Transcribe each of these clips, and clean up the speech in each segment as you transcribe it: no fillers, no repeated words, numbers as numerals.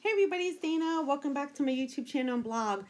Hey everybody, it's Neenah. Welcome back to my YouTube channel and blog.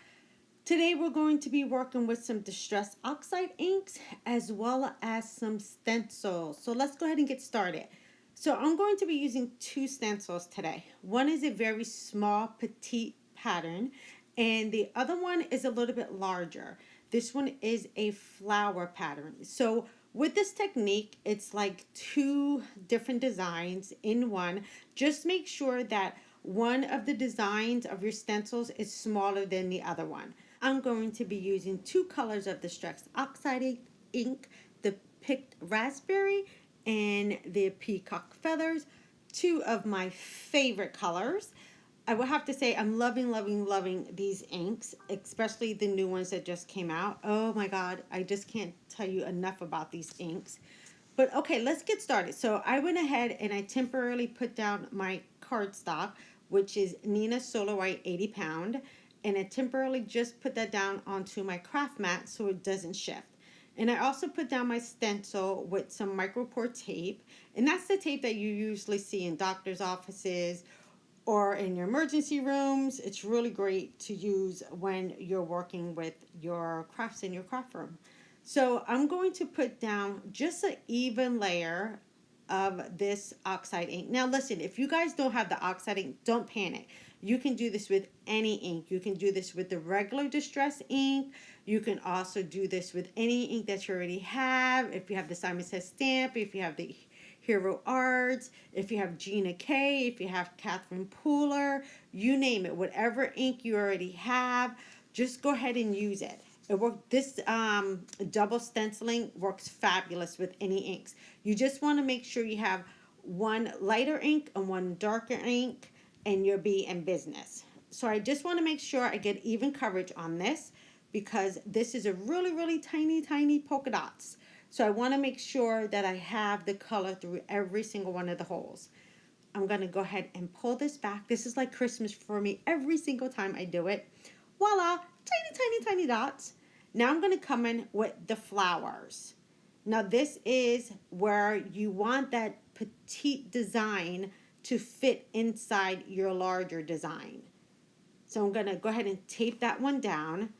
Today we're going to be working with some distressed oxide inks as well as some stencils. So let's go ahead and get started. So I'm going to be using two stencils today. One is a very small petite pattern and the other one is a little bit larger. This one is a flower pattern. So with this technique, it's like two different designs in one. Just make sure that one of the designs of your stencils is smaller than the other one. I'm going to be using two colors of distressed oxide ink, the picked raspberry and the peacock feathers, two of my favorite colors. I will have to say I'm loving these inks, especially the new ones that just came out. Oh my god, I just can't tell you enough about these inks. But okay, let's get started. So I went ahead and I temporarily put down my cardstock, which is Neenah Solar White 80 pound, and I temporarily just put that down onto my craft mat so it doesn't shift. And I also put down my stencil with some MICROPORE tape, and that's the tape that you usually see in doctor's offices or in your emergency rooms. It's really great to use when you're working with your crafts in your craft room. So I'm going to put down just an even layer of this oxide ink. Now listen, if you guys don't have the oxide ink, don't panic. You can do this with any ink. You can do this with the regular distress ink. You can also do this with any ink that you already have. If you have the Simon Says stamp, if you have the Hero Arts, if you have Gina K, if you have Catherine Pooler, you name it. Whatever ink you already have, just go ahead and use it. This double stenciling works fabulous with any inks. You just want to make sure you have one lighter ink and one darker ink, and you'll be in business. So I just want to make sure I get even coverage on this because this is a really tiny polka dots. So I want to make sure that I have the color through every single one of the holes. I'm going to go ahead and pull this back. This is like Christmas for me every single time I do it. Voila, tiny dots. Now I'm going to come in with the flowers. Now this is where you want that petite design to fit inside your larger design. So I'm going to go ahead and tape that one down.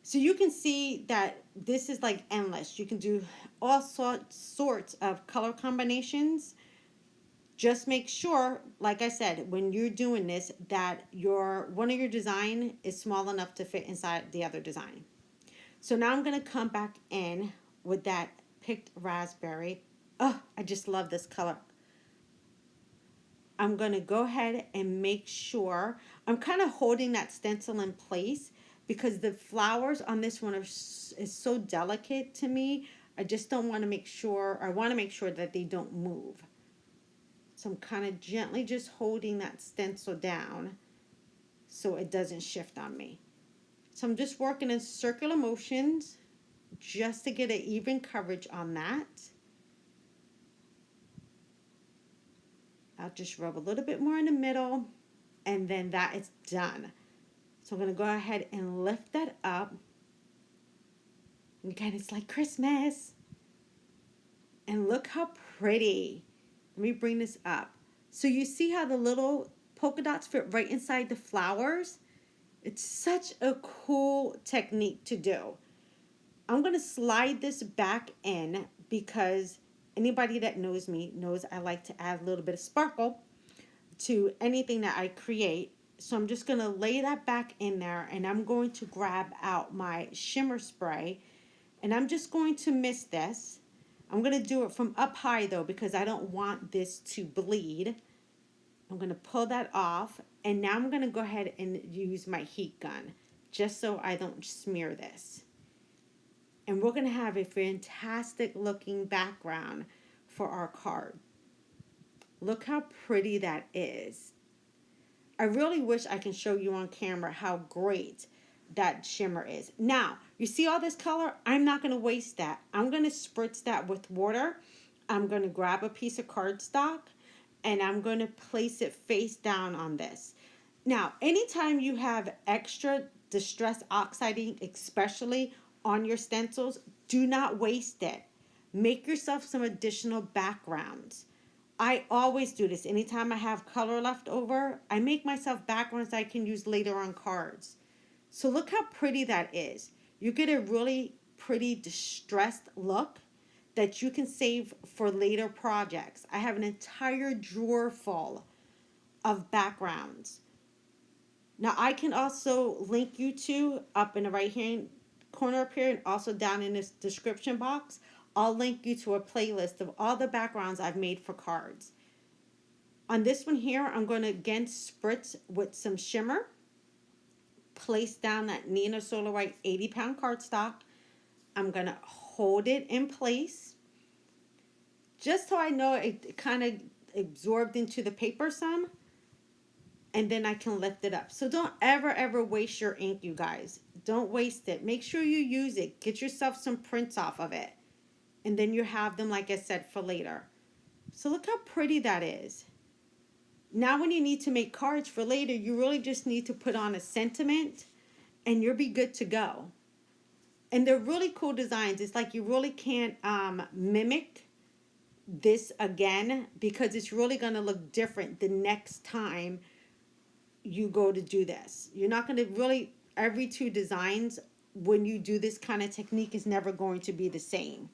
So you can see that this is like endless. You can do all sorts of color combinations. Just make sure, like I said, when you're doing this, that one of your design is small enough to fit inside the other design. So now I'm going to come back in with that picked raspberry. Oh, I just love this color. I'm going to go ahead and make sure I'm kind of holding that stencil in place because the flowers on this one is so delicate to me. I just don't want to make sure, I want to make sure that they don't move. So I'm kind of gently just holding that stencil down so it doesn't shift on me. So I'm just working in circular motions just to get an even coverage on that. I'll just rub a little bit more in the middle and then that is done. So I'm going to go ahead and lift that up. Again, it's like Christmas. And look how pretty. Let me bring this up. So you see how the little polka dots fit right inside the flowers? It's such a cool technique to do. I'm going to slide this back in because anybody that knows me knows I like to add a little bit of sparkle to anything that I create. So I'm just going to lay that back in there and I'm going to grab out my shimmer spray and I'm just going to mist this. I'm going to do it from up high though because I don't want this to bleed. I'm going to pull that off and now I'm going to go ahead and use my heat gun just so I don't smear this. And we're going to have a fantastic looking background for our card. Look how pretty that is. I really wish I can show you on camera how great that shimmer is. Now, you see all this color? I'm not going to waste that. I'm going to spritz that with water. I'm going to grab a piece of cardstock and I'm going to place it face down on this. Now, anytime you have extra distress oxide ink, especially on your stencils, do not waste it. Make yourself some additional backgrounds. I always do this. Anytime I have color left over, I make myself backgrounds I can use later on cards. So look how pretty that is. You get a really pretty distressed look that you can save for later projects. I have an entire drawer full of backgrounds. Now I can also link you to up in the right hand corner up here and also down in this description box. I'll link you to a playlist of all the backgrounds I've made for cards. On this one here, I'm going to again spritz with some shimmer. Place down that Neenah Solar White 80-pound cardstock. I'm going to hold it in place just so I know it kind of absorbed into the paper some. And then I can lift it up. So don't ever waste your ink, you guys. Don't waste it. Make sure you use it. Get yourself some prints off of it. And then you have them, like I said, for later. So look how pretty that is. Now when you need to make cards for later, you really just need to put on a sentiment and you'll be good to go. And they're really cool designs. It's like you really can't mimic this again because it's really going to look different the next time you go to do this. You're not going to really, every two designs, when you do this kind of technique is never going to be the same.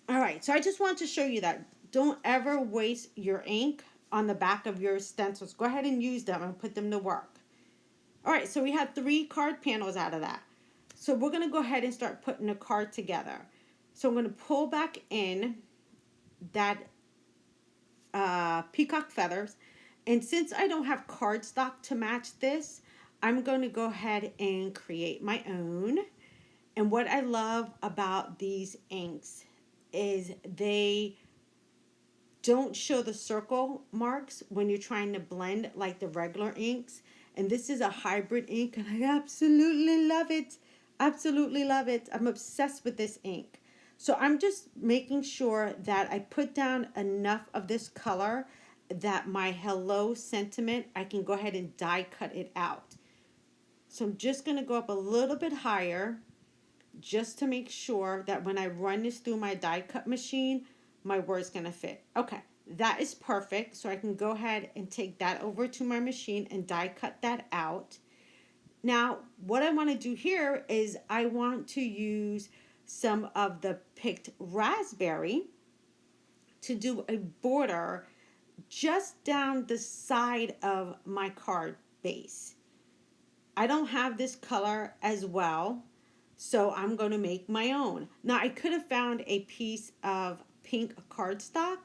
All right, so I just want to show you that. Don't ever waste your ink on the back of your stencils. Go ahead and use them and put them to work. All right, so we had 3 card panels out of that. So we're going to go ahead and start putting a card together. So I'm going to pull back in that peacock feathers. And since I don't have cardstock to match this, I'm going to go ahead and create my own. And what I love about these inks is they don't show the circle marks when you're trying to blend like the regular inks. And this is a hybrid ink and I absolutely love it. Absolutely love it. I'm obsessed with this ink. So I'm just making sure that I put down enough of this color that my hello sentiment, I can go ahead and die cut it out. So I'm just going to go up a little bit higher just to make sure that when I run this through my die cut machine, my word's going to fit. Okay, that is perfect. So I can go ahead and take that over to my machine and die cut that out. Now, what I want to do here is I want to use some of the picked raspberry to do a border just down the side of my card base. I don't have this color as well, so I'm going to make my own. Now, I could have found a piece of pink cardstock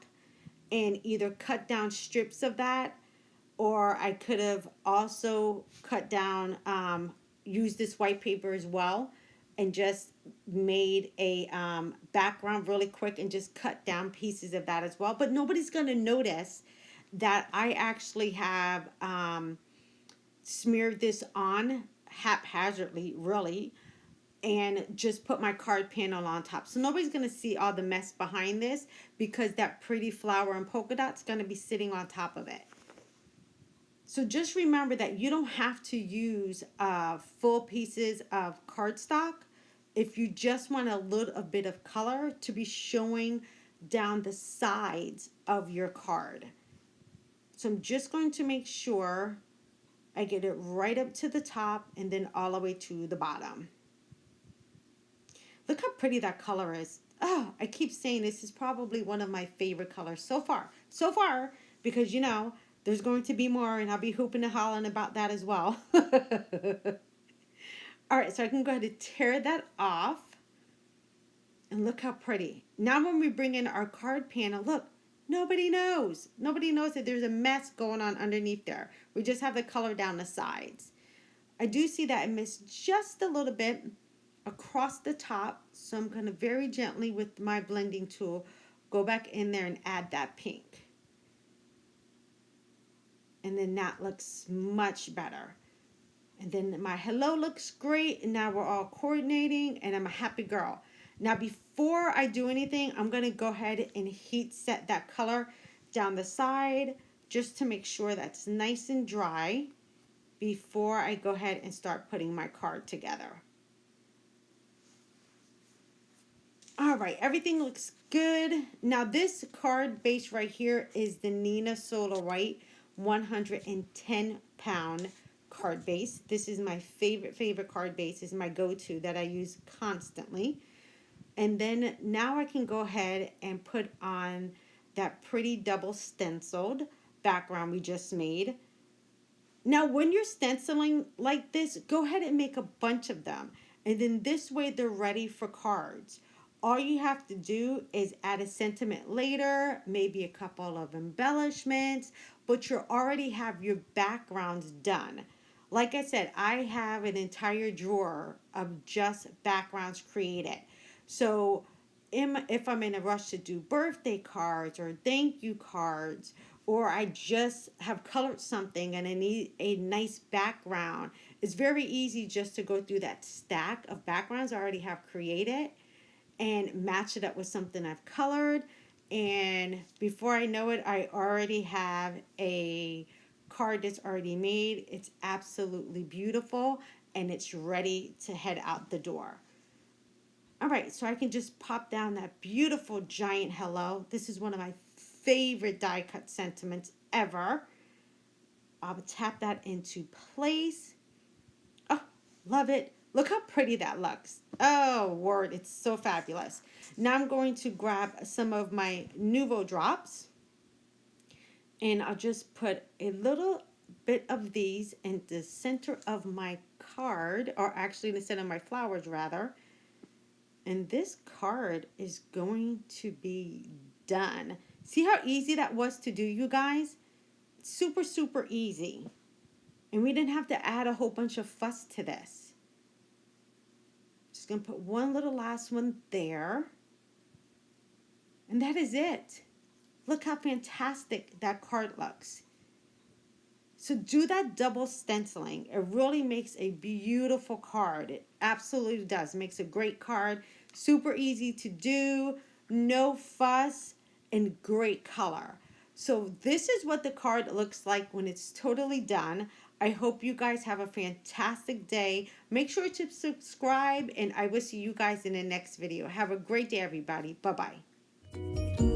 and either cut down strips of that, or I could have also cut down, used this white paper as well, and just made a background really quick and just cut down pieces of that as well. But nobody's going to notice that I actually have smeared this on haphazardly, really, and just put my card panel on top. So nobody's going to see all the mess behind this because that pretty flower and polka dot's going to be sitting on top of it. So just remember that you don't have to use full pieces of cardstock if you just want a little bit of color to be showing down the sides of your card. So I'm just going to make sure I get it right up to the top and then all the way to the bottom. Look how pretty that color is. Oh, I keep saying this is probably one of my favorite colors so far. So far, because you know, there's going to be more and I'll be hooping and hollering about that as well. All right, so I can go ahead and tear that off. And look how pretty. Now when we bring in our card panel, look, nobody knows. Nobody knows that there's a mess going on underneath there. We just have the color down the sides. I do see that I missed just a little bit across the top. So I'm going to very gently with my blending tool go back in there and add that pink. And then that looks much better. And then my hello looks great. And now we're all coordinating and I'm a happy girl. Now before I do anything, I'm going to go ahead and heat set that color down the side just to make sure that's nice and dry before I go ahead and start putting my card together. All right, everything looks good. Now this card base right here is the Neenah Solar White 110-pound card base. This is my favorite card base. This is my go-to that I use constantly. And then now I can go ahead and put on that pretty double stenciled background we just made. Now, when you're stenciling like this, go ahead and make a bunch of them. And then this way they're ready for cards. All you have to do is add a sentiment later, maybe a couple of embellishments, but you already have your backgrounds done. Like I said, I have an entire drawer of just backgrounds created. So if I'm in a rush to do birthday cards or thank you cards, or I just have colored something and I need a nice background, it's very easy just to go through that stack of backgrounds I already have created and match it up with something I've colored. And before I know it, I already have a card that's already made. It's absolutely beautiful and it's ready to head out the door. All right, so I can just pop down that beautiful giant hello. This is one of my favorite die cut sentiments ever. I'll tap that into place. Oh, love it. Look how pretty that looks. Oh, word, it's so fabulous. Now I'm going to grab some of my Nuvo drops. And I'll just put a little bit of these in the center of my card, or actually in the center of my flowers rather. And this card is going to be done. See how easy that was to do, you guys? Super, super easy. And we didn't have to add a whole bunch of fuss to this. Just going to put one little last one there. And that is it. Look how fantastic that card looks. So do that double stenciling. It really makes a beautiful card. It absolutely does. It makes a great card. Super easy to do. No fuss. And great color. So this is what the card looks like when it's totally done. I hope you guys have a fantastic day. Make sure to subscribe. And I will see you guys in the next video. Have a great day, everybody. Bye-bye.